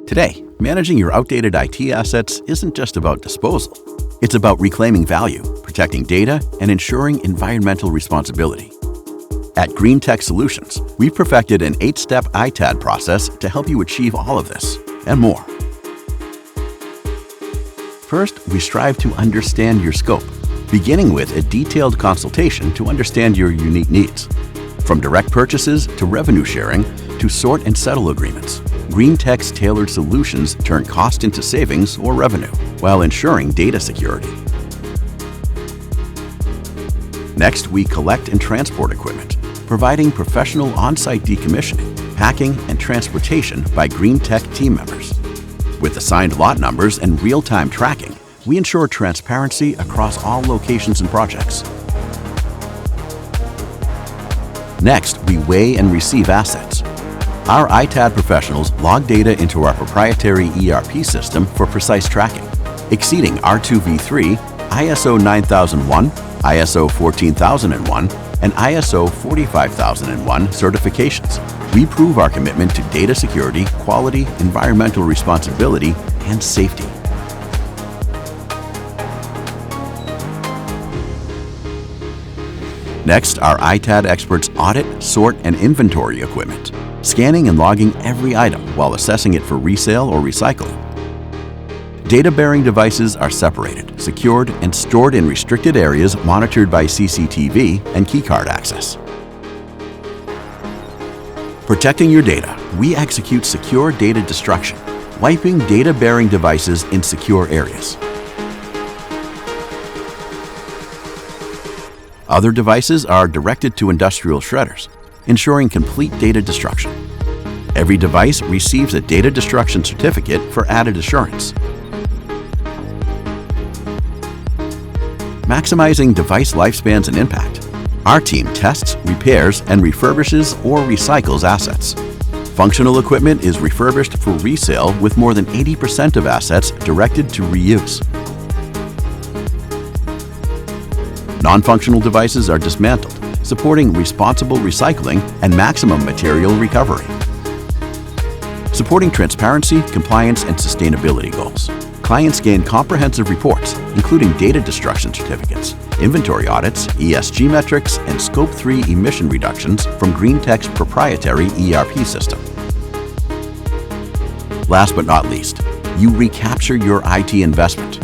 Today, managing your outdated IT assets isn't just about disposal. It's about reclaiming value, protecting data, and ensuring environmental responsibility. At GreenTek Solutions, we've perfected an 8-step ITAD process to help you achieve all of this and more. First, we strive to understand your scope, beginning with a detailed consultation to understand your unique needs. From direct purchases to revenue sharing to sort and settle agreements, GreenTek's tailored solutions turn cost into savings or revenue while ensuring data security. Next, we collect and transport equipment, providing professional on-site decommissioning, packing, and transportation by GreenTek team members. With assigned lot numbers and real-time tracking, we ensure transparency across all locations and projects. Next, we weigh and receive assets. Our ITAD professionals log data into our proprietary ERP system for precise tracking, exceeding R2V3, ISO 9001, ISO 14001, and ISO 45001 certifications. We prove our commitment to data security, quality, environmental responsibility, and safety. Next, our ITAD experts audit, sort, and inventory equipment, scanning and logging every item while assessing it for resale or recycling. Data-bearing devices are separated, secured, and stored in restricted areas monitored by CCTV and keycard access. Protecting your data, we execute secure data destruction, wiping data-bearing devices in secure areas. Other devices are directed to industrial shredders, ensuring complete data destruction. Every device receives a data destruction certificate for added assurance. Maximizing device lifespans and impact, our team tests, repairs, and refurbishes or recycles assets. Functional equipment is refurbished for resale with more than 80% of assets directed to reuse. Non-functional devices are dismantled, supporting responsible recycling and maximum material recovery. Supporting transparency, compliance, and sustainability goals, clients gain comprehensive reports, including data destruction certificates, inventory audits, ESG metrics, and Scope 3 emission reductions from GreenTek's proprietary ERP system. Last but not least, you recapture your IT investment.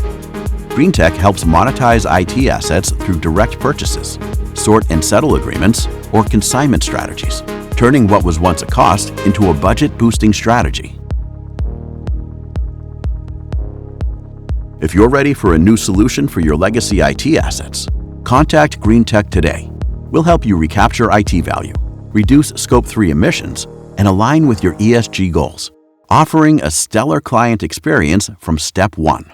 GreenTek helps monetize IT assets through direct purchases, sort and settle agreements, or consignment strategies, turning what was once a cost into a budget-boosting strategy. If you're ready for a new solution for your legacy IT assets, contact GreenTek today. We'll help you recapture IT value, reduce Scope 3 emissions, and align with your ESG goals, offering a stellar client experience from step one.